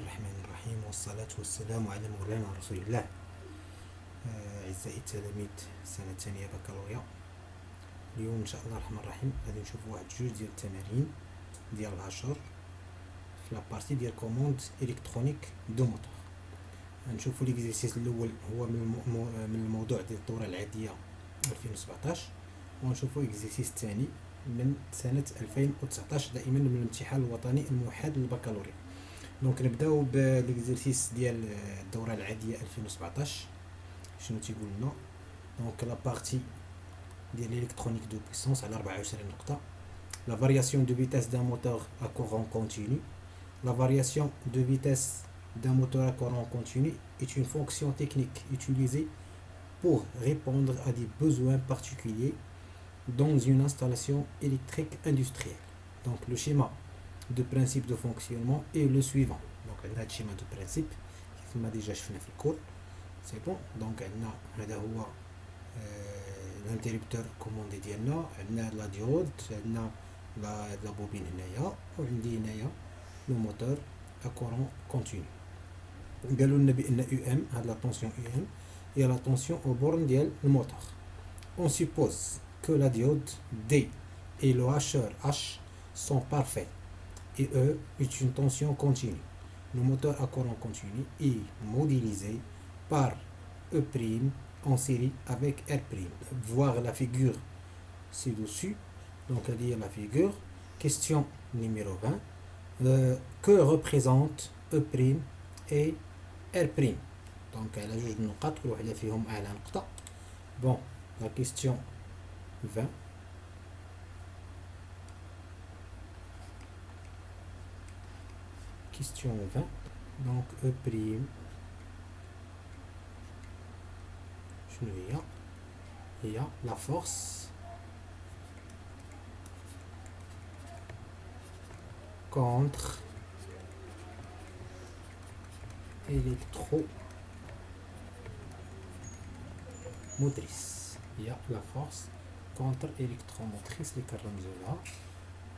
الرحمن الرحيم والصلاة والسلام على مولانا رسول الله. أعزائي التلاميذ السنة الثانية بكالوريا، اليوم إن شاء الله الرحمن الرحيم غادي نشوفو واحد جوج ديال التمارين ديال العشر في لابارتي ديال كوموند إلكترونيك دو موتور. غنشوفو ليكزيرسيس الأول هو من الموضوع ديال الدورة العادية 2017، ونشوفو إكزيرسيس الثاني من سنة 2019 دائما من الامتحان الوطني الموحد للبكالوريا. دونك نبداو بالاكزرسيس ديال الدوره العاديه 2017. شنو تيقول لنا؟ دونك لا بارتي ديال الكترونيك دو بويسونس على 24 نقطه. لا فارياسيون دو فيتاس دان موتور ا courant continu. La variation de vitesse d'un moteur à courant continu est une fonction technique utilisée pour répondre à des besoins particuliers dans une installation électrique industrielle. Donc le schéma de principe de fonctionnement est le suivant. Donc عندنا هاد schéma de principe كيف ما ديجا شفنا في الكور. سي بون. دونك عندنا هذا هو الانتربتور كوموندي ديالنا، عندنا لا ديود، عندنا لا بوبين هنايا، وعندي هنايا لو موتور ا كورون كونتينيو. قالوا لنا بان يو ام، هاد لا طونسيون يو ام هي لا طونسيون او بورن ديال الموتور. On suppose que la diode D et le hacheur H sont parfaits et E est une tension continue. Le moteur à courant continu est modélisé par E' en série avec R'. Voir la figure ci-dessus. Donc, il y a la figure. Question numéro 20. Que représentent E' et R'? Donc, elle a juste une note, كل واحدة فيهم أعلى نقطة. Bon, la question 20. Question 20. Donc E', شنو هي؟ هي la force contre électromotrice. Il y a la force contre électromotrice اللي كنرمزو لها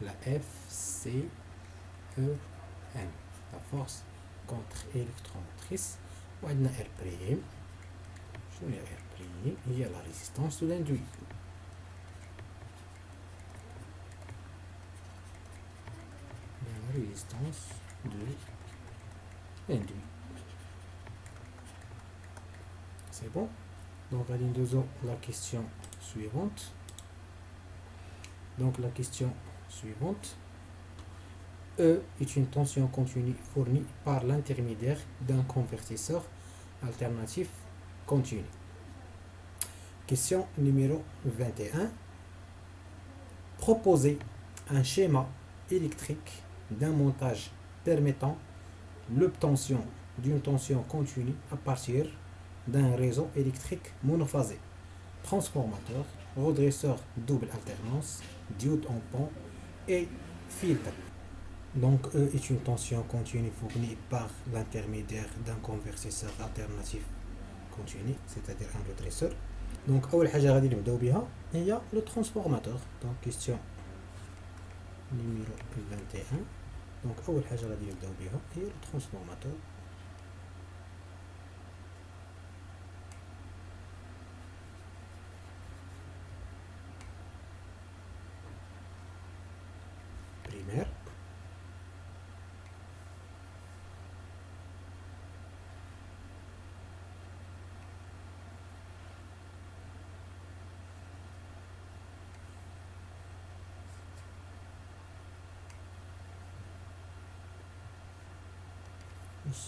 la FCEM. La force contre électromotrice. وعندنا R'. شنو هي R'؟ هي la résistance de l'induit. La résistance de l'induit. C'est bon? Donc, allons la question suivante. Donc, la question suivante. E est une tension continue fournie par l'intermédiaire d'un convertisseur alternatif continu. Question numéro 21. Proposez un schéma électrique d'un montage permettant l'obtention d'une tension continue à partir d'un réseau électrique monophasé, transformateur, redresseur double alternance, diode en pont et filtre. Donc E est une tension continue fournie par l'intermédiaire d'un convertisseur alternatif continu, c'est-à-dire un redresseur. Donc أول حاجة غادي نبداو بها هي le transformateur. Donc question numéro 21. Donc أول حاجة غادي نبداو بها هي le transformateur. Primaire.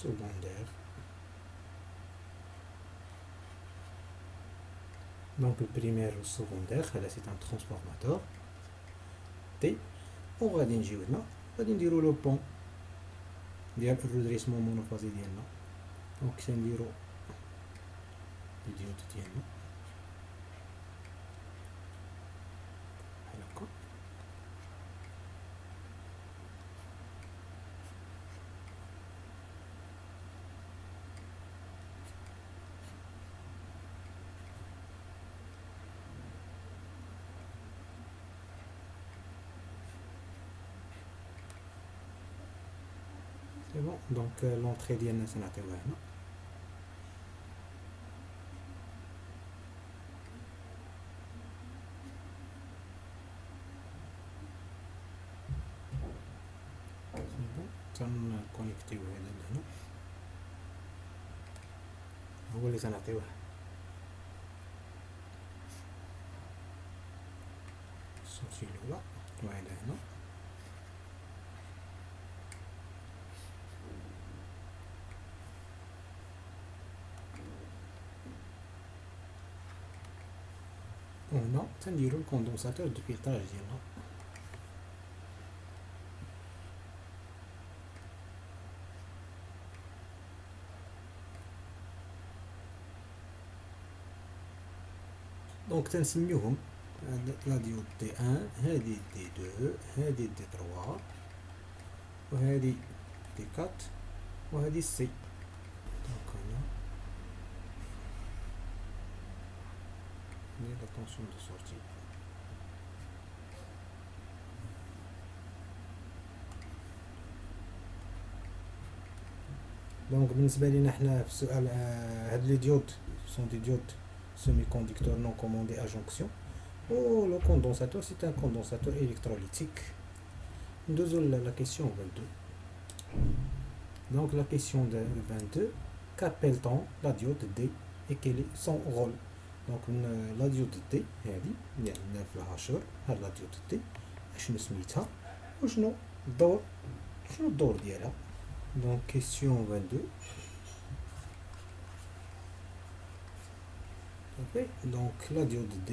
Secondaire. Donc le primaire ou secondaire, là c'est un transformateur. T. On va نجيو هنا غادي نديرو لو بون ديال الرودريسمون مونوفازي ديالنا. دونك تنديرو الديود ديالنا بحال هكا. سي بون دونك لونطري ديالنا تنعطيوها هنا سي بون تنكونيكتيو هذا لهنا هو اللي تنعطيوه السورتي الاولى وهذا هنا وهنا تنديرو الكوندونساتور دو فلتراج ديالنا دونك تنسميوهم لا ديود دي 1 هادي دي 2 هادي دي 3 وهادي دي 4 وهادي سي دونك هنا ندير لا طونسيون دو سورتي دونك بالنسبه لينا حنا في السؤال هاد لي ديود سون دي ديود semi-conducteur non commandé à jonction. Oh, le condensateur, c'est un condensateur électrolytique. Nous avons la question 22. Donc, la question de 22, qu'appelle-t-on la diode D et quel est son rôle? Donc, la diode D, il y a 9 الهاشر هاد la diode D. شنو سميتها وشنو الدور ديالها؟ Donc, question 22. Okay. Donc la diode D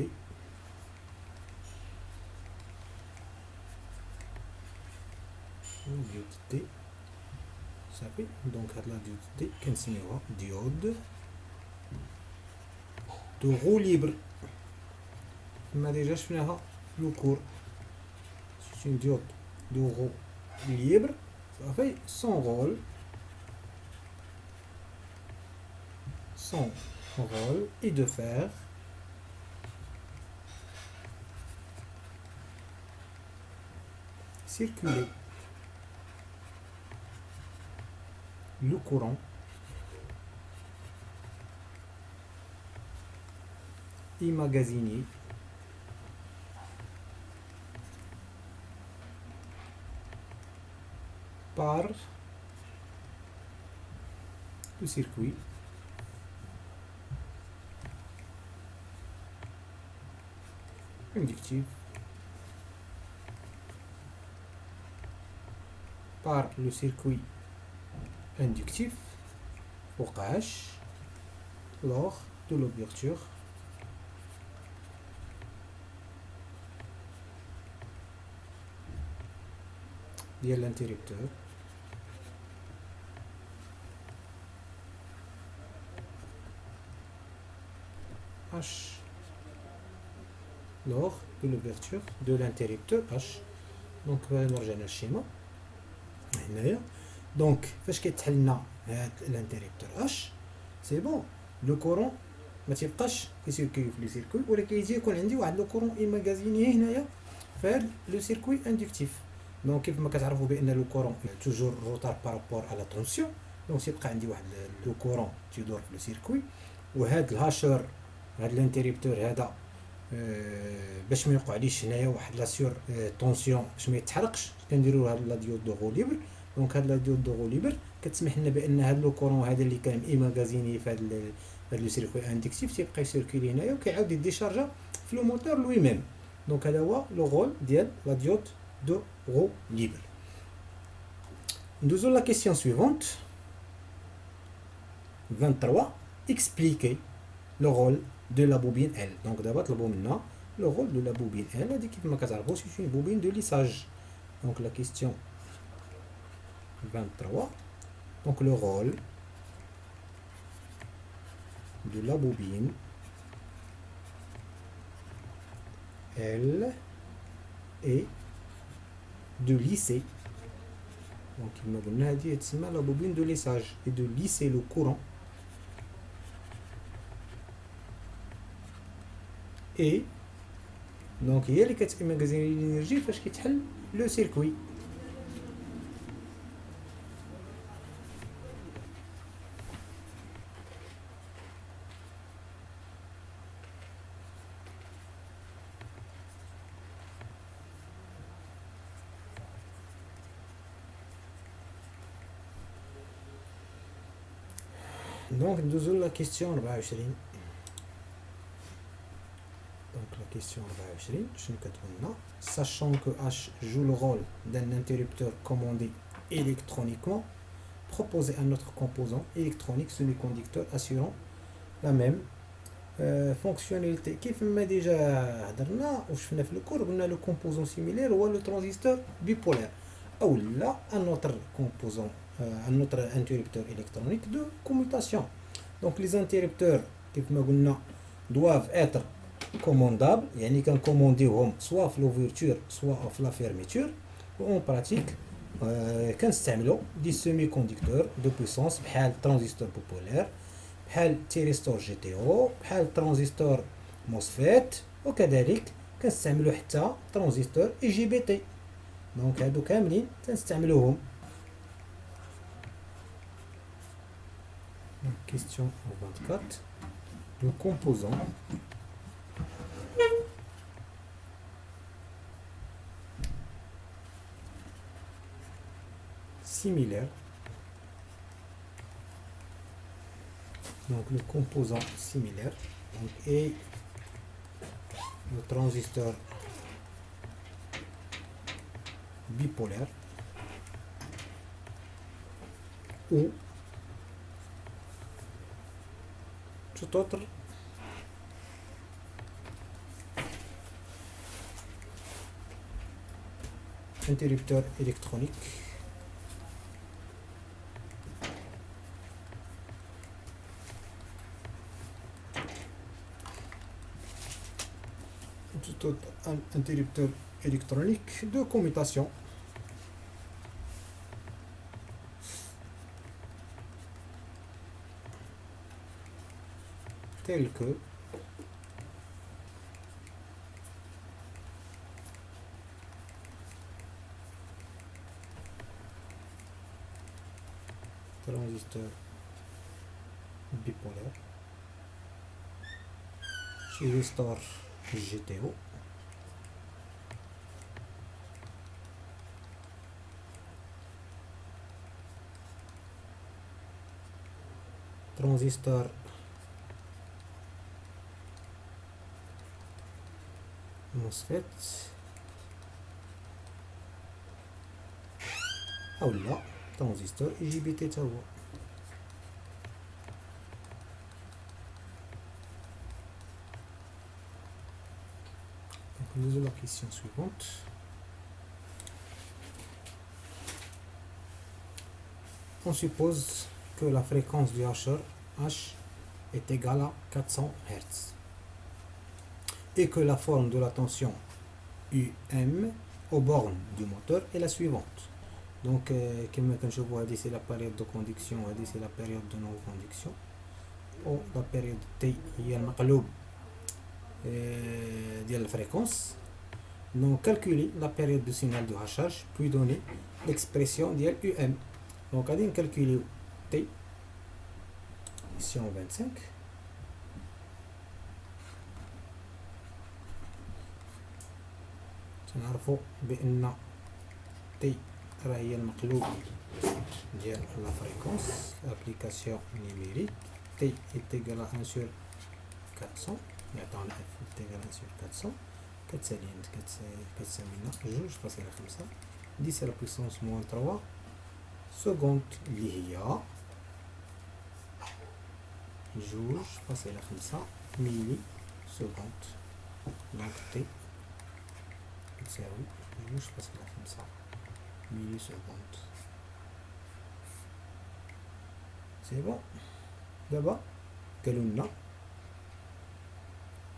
صافي دونك هاد لا ديود دي كنسميوها ديود دو غو ليبر كما ديجا شفناها لو كور سي اون ديود دو غو ليبر صافي son rôle est de faire circuler le courant emmagasiné par le circuit inductif par le circuit inductif وقعش lors de l'ouverture ديال l'interrupteur H lors de l'ouverture de l'interrupteur H. Donc نرجع للشيما هنايا دونك فاش كيتحل لنا هاد الانتريبتور اش سي بون لو كورون ما تيبقاش كيسيركوي في لي سيركوي ولكن يكون عندي واحد لو كورون ايماغازيني هنايا في هاد لو سيركوي اندكتيف دونك كيف ما كتعرفوا بان لو كورون توجور روتار بارابور على طونسيون دونك تيبقى عندي واحد لو كورون تيدور في لو سيركوي وهاد الهاشر هاد الانتريبتور هذا باش ما يوقعليش هنايا واحد لا سور طونسيون باش ما يتحرقش كنديروا هاد لا ديود دو غو ليبر دونك هاد لا ديود دو غو ليبر كتسمح لنا بان هاد لو كورون هذا اللي كان ايماغازيني في هاد لو سيركوي اندكتيف تيبقى يسيركيلي هنايا وكيعاود يديشارجا في لو موتور لوي ميم دونك هذا هو لو رول ديال لا ديود دو غو ليبر. ندوزو لا كيسيون سويفونت 23 expliquer le rôle de la bobine L. Donc d'abord le rôle de la bobine L, c'est une bobine de lissage. Donc la question 23. Donc le rôle de la bobine L est de lisser. Donc il m'a dit la bobine de lissage et de lisser le courant et donc هي اللي كتمغازيني الانرجي فاش كيتحل لو سيركوي Donc ندوزو la question 24. Donc la question 24 شنو كتقول لنا sachant que H joue le rôle d'un interrupteur commandé électroniquement, proposer un autre composant électronique semi-conducteur assurant la même fonctionnalité. كيف ما ديجا هضرنا وشفنا في الكور قلنا لو كومبوزون سيميلير هو لو ترانزستور بيبولار او لا un autre composant un autre interrupteur électronique de commutation. Donc les interrupteurs كيف ما قلنا doivent être commandables, يعني كنكومونديوهم سواء في l'ouverture سواء في la fermeture. وان براتيك كنستعملوا دي سيمي كوندكتور دو بويسونس بحال ترانزستور بوبولار بحال تيريستور جي تي او بحال ترانزستور موسفيت وكذلك كنستعملوا حتى ترانزستور اي جي بي تي. دونك هادو كاملين تنستعملوهم. Question 24. Le composant similaire. Donc le composant similaire donc, est le transistor bipolaire ou tout autre interrupteur électronique tout autre interrupteur électronique de commutation tel que transistor bipolaire, thyristor GTO, transistor MOSFET او لا ترانزستور اي جي بي تي تا هو. Donc nous avons la question suivante. On suppose que la fréquence du H est égale à 400 Hz et que la forme de la tension UM aux bornes du moteur est la suivante. Donc كما كنشوفوا هذه c'est la période de conduction وهذه c'est la période de non conduction ou la période T هي المقلوب ديال الفريكونس. Donc calculer la période de signal de hachage puis donner l'expression ديال UM. Donc غادي نكالكوليو T question 25. تنعرفوا بان تي راه هي المقلوب ديال لا فريكونس ابليكاسيون نيميريك. تي est égal à 1 sur 400 يعطينا اف est égal à 1 sur 400 كتساوي لنا 2.5 10 على بويسونس موان 3 سكوند اللي هي 2.5 ملي سكوند. دونك تي تساوي 2.5 ملي سكوند. سي بون. دابا قالوا لنا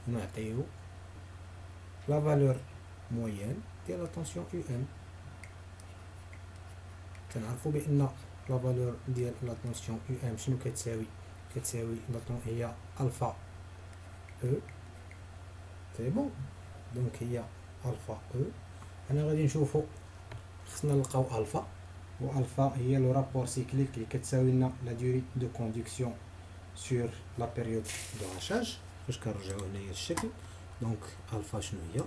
نعطيو لا فالور موين ديال لا طونسيون يو ام. تنعرفوا بان لا فالور ديال لا طونسيون يو ام شنو كتساوي هي الفا او. سي بون. دونك هي الفا او. انا غادي نشوفوا خصنا نلقاو الفا والفا هي لو رابور سيكليك اللي كتساوي لنا لا دوري دو كوندكسيون سور لا بيريود دو هاشاج. فاش كنرجعو هنايا الشكل دونك الفا شنو هي؟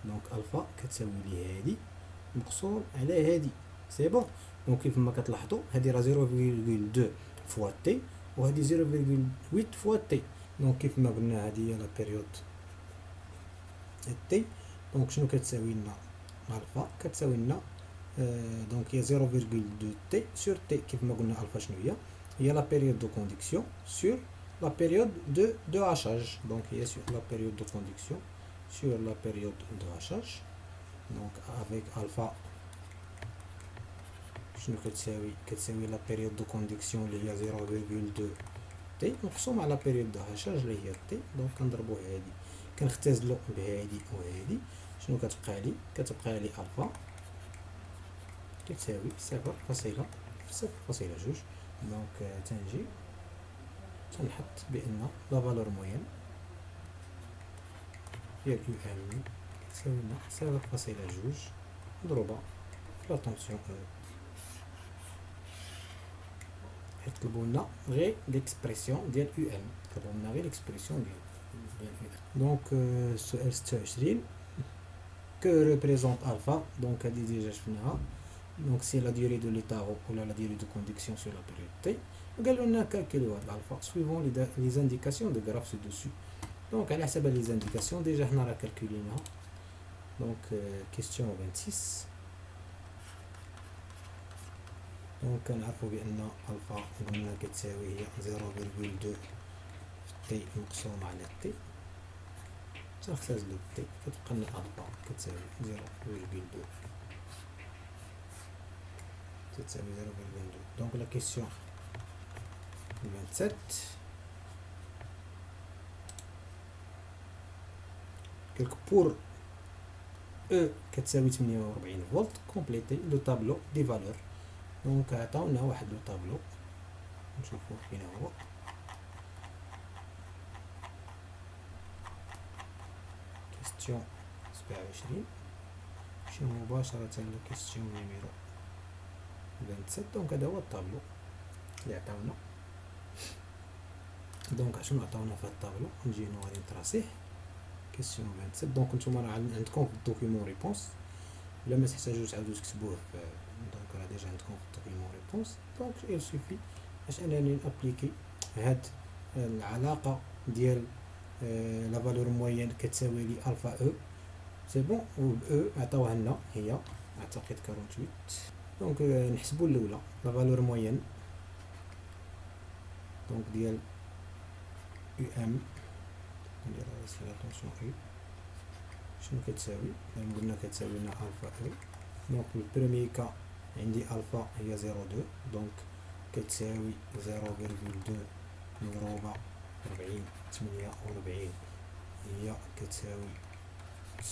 دونك الفا كتساوي لي هادي مقسوم على هادي. سي بون. دونك كيف ما كتلاحظوا هادي راه 0.2 فوا تي وهذه 0.8 فوا تي. دونك كيف ما قلنا هذه هي لا بيريود تي. دونك شنو كتساوي لنا الفا؟ كتساوي لنا دونك هي 0.2 تي سور تي. كيف ما قلنا الفا شنو هي لا بيريود دو كونديكسيون سور la période de hachage. Donc il est sur la période de conduction sur la période de hachage. Donc avec alpha شنو كتساوي la période de conduction اللي هي 0.2 تي مقسوم على la période de hachage اللي هي تي. دونك كنضربو هادي كنختزلو بهادي وهادي. شنو كتبقى لي الفا كتساوي 0.2. دونك تنجي تنحط بان لا فالور موين ديال يو ام كتساوي لنا 0.2 مضروبه في لا طونسيون يطلبوا لنا غير ليكسبرسيون ديال يو ام. طلبوا لنا غير ليكسبرسيون ديال يو ام. دونك السؤال 26 que représente alpha. donc هذه ديجا شفناها. donc c'est la durée de l'état ou la durée de conduction sur la période t. قالوا لنا كالكوليو هاد الالفا suivant les indications de graphe ci-dessus. donc على حسب les indications ديجا حنا راه كالكوليناها. donc question 26. donc كنعرفوا بان الفا قلنا كتساوي هي 0.2 تي مقسوم على تي. تنختزلو تي كتبقى لنا الفا كتساوي 0.2 تساوي 0.2. donc la question 27 كلك pour E كتساوي 48 فولت كومبليتي لو طابلو دي فالور. دونك عطاونا واحد لو طابلو نشوفو فين هو. كيستيون 27 نمشيو مباشرة لكيستيون نيميرو 27. دونك هذا هو الطابلو اللي عطاونا. دونك شنو عطاونا في هاد الطابلو نجيو غادي نتراسيه كيستيون 27. دونك نتوما راه عندكم في الدوكيومون ريبونس ولا ما تحتاجوش تعاودو تكتبوه في. دونك راه ديجا عندكم في الدوكيومون ريبونس. دونك il suffit باش انني نابليكي هاد العلاقه ديال لا فالور موين كتساوي لي الفا او سي بون. و او عطاوها لنا هي اعتقد 48. دونك نحسبوا الاولى لا فالور موين دونك ديال يو ام ندير راسي لا طونسيون اي شنو كتساوي. قلنا كتساوي لنا الفا او. دونك البروميي كا عندي الفا هي 0.2 دونك كتساوي 0.2 مضروبه 48 هي كتساوي 9.6.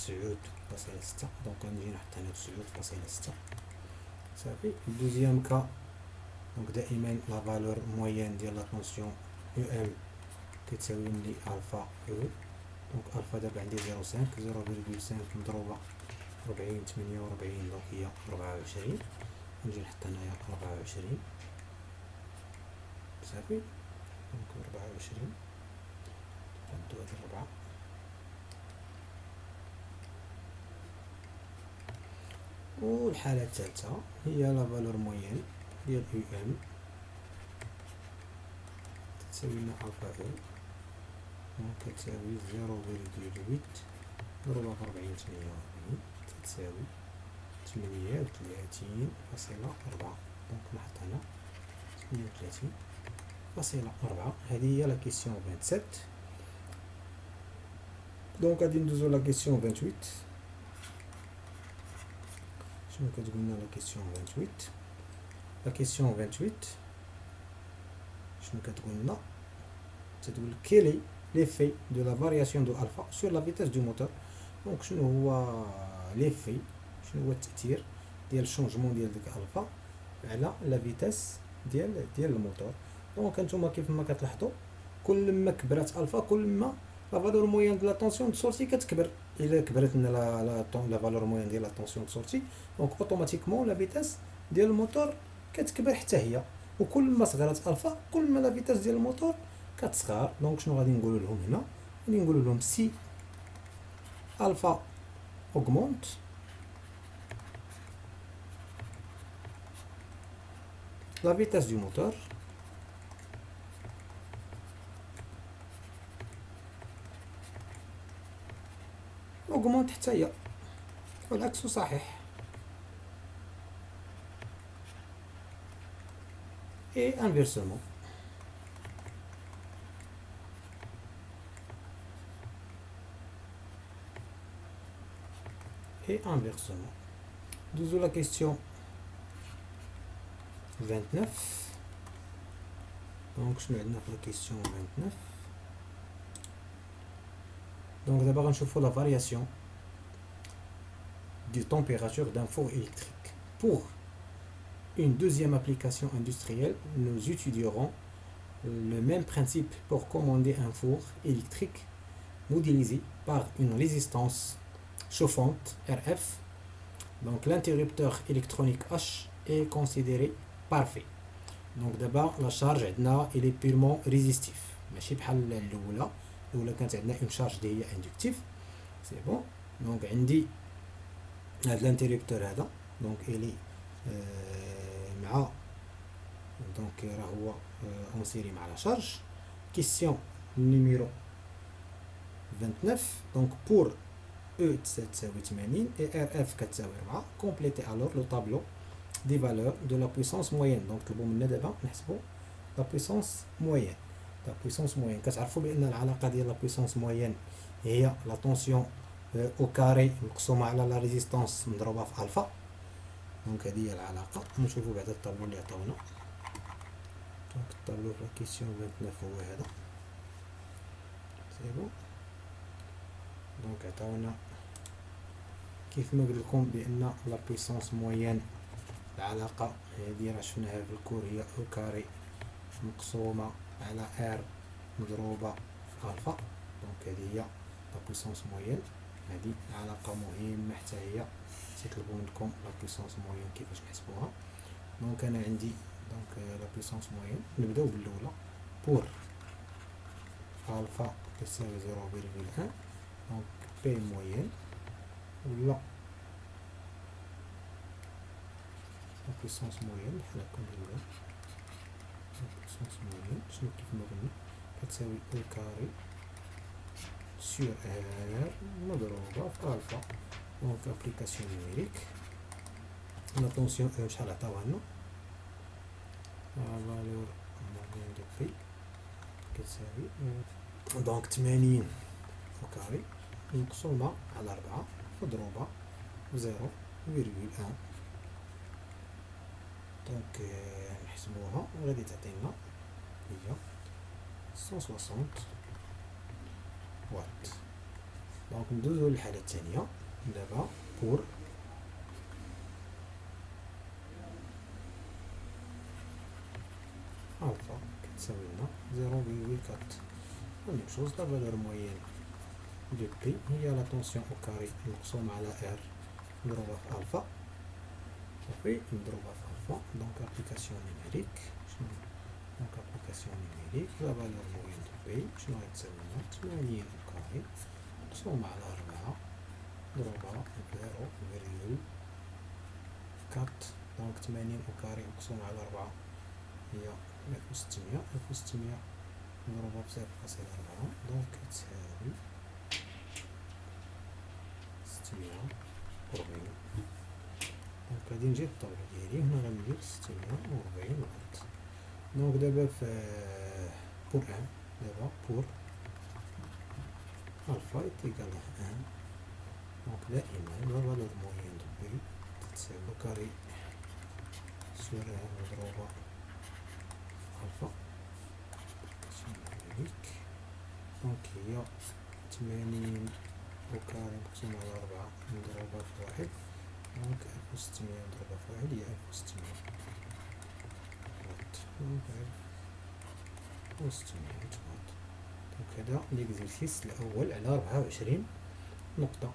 دونك غنجي نحط هنا 9.6 صافي. الدوزيام كا دونك دائما لا فالور موين ديال لا طونسيون يو ام كتساوي لي الفا او. دونك الفا دابا عندي 0.5 مضروبه 48 دونك هي 24. نجي نحط هنايا 24 صافي. دونك 24 نعدو هاد الربعة. والحالة الثالثة هي لا فالور موين ديال يو ام تساوي لنا الفا او. دونك كتساوي 0.8 مضروبة في 48 تساوي 38.4. دونك نحط هنا 38.4. هذه هي لا كيسيون 27. دونك غادي ندوزو لا كيسيون 28. شنو كتقولنا لا كيسيون 28؟ لا كيسيون 28 شنو كتقولنا؟ تقول كيلي ليفي دو لا فارياسيون دو الفا سور لا فيتاس دو موتور. دونك شنو هو ليفي، شنو هو التأثير ديال الشونجمون ديال ديك الفا على لا فيتاس ديال الموتور. دونك نتوما كيف ما كتلاحظوا كل ما كبرات الفا كل ما لا فالور موين دو لا طونسيون دو سورتي كتكبر. الا كبرت لنا لا فالور موين ديال لا طونسيون دو سورتي دونك اوتوماتيكمون لا فيتاس ديال الموتور كتكبر حتى هي. وكل ما صغرات الفا كل ما لا فيتاس ديال الموتور كتصغر. دونك شنو غادي نقولوا لهم هنا؟ غادي نقولوا لهم سي الفا augmente la vitesse du moteur أوغمونت حتى هي، والعكس صحيح. et inversement. Et inversement. Nous la question 29. Donc, je vais la question 29. Donc, d'abord, on chauffe la variation de température d'un four électrique. Pour une deuxième application industrielle, nous étudierons le même principe pour commander un four électrique modélisé par une résistance chauffante RF. Donc l'interrupteur électronique H est considéré parfait. Donc d'abord la charge عندنا il est purement résistif ماشي بحال الأولى كانت عندنا une charge اللي هي inductive. سي بون. دونك عندي هاد الانتريبتور هذا دونك إلي مع دونك راه هو اون سيري مع لا شارج. كيسيون نيميرو 29. دونك بور E تساوي 80 et RF كتساوي 4. كومبليتي alors le tableau des valeurs de la puissance moyenne. دونك طلبوا منا دابا نحسبوا لا بويسونس موين. لا بويسونس موين كتعرفوا بان العلاقه ديال لا بويسونس موين هي لا طونسيون او كاري مقسومه على لا ريزيستانس مضروبه في الفا. دونك هذه هي العلاقه. نشوفوا بعدا الطابلو اللي عطاونا. دونك الطابلو في لا كيسيون 29 هو هذا. سي بون. دونك عطاونا كيف ما قلت لكم بان لا بويسونس موين العلاقه هذه راه شفناها في الكور هي او كاري مقسومه على ار مضروبه في الفا. دونك هذه هي لا بويسونس موين. هذه علاقه مهمه حتى هي تيطلبوا منكم لا بويسونس موين كيفاش نحسبوها. دونك انا عندي دونك لا بويسونس موين. نبداو بالاولى بور الفا تساوي 0.1. دونك بي موين ولا لا بويسونس موين بحال هكا نديروها. لا بويسونس موين شنو كيف ما قلنا كتساوي او كاري سور ار مضروبه في الفا. دونك ابليكاسيون نيميريك. لا طونسيون شحال عطاوها لنا فالور موين دو بي كتساوي دونك 80 او كاري مقسومه على 4 مضروبه في 0.1. دونك نحسبوها غادي تعطينا هي 160 واط. دونك ندوزو للحالة الثانية دابا بور الفا كتساوي لنا 0.4. ميم شوز لا فالور موين دو بي هي لا طونسيون او كاري مقسومة على ار مضروبة في الفا صافي مضروبة في الفا. دونك ابليكاسيون نيميريك شنو دونك ابليكاسيون نيميريك لا فالور موين دو بي شنو غتساوي لنا 80 او كاري مقسومة على 4 مضروبة في 0.4. دونك 80 او كاري مقسومة على 4 هي 1600. 1600 مضروبة في 0.4 دونك كتساوي 640. دونك غادي نجيب الطابلو ديالي هنا غندير 640 واط. دونك دابا في بور ان دابا بور الفا ايكال 1. دونك دائما لا فالور موين دو بي تتساوي كاري سور ار مضروبة الفا نيميريك. دونك هي 80 او كاري مقسومة على 4 مضروبة في 1. دونك 1600 مضروبة في 1 هي 1600 واط. دونك 1600 واط. دونك هذا ليكزرسيس الأول على 24 نقطة.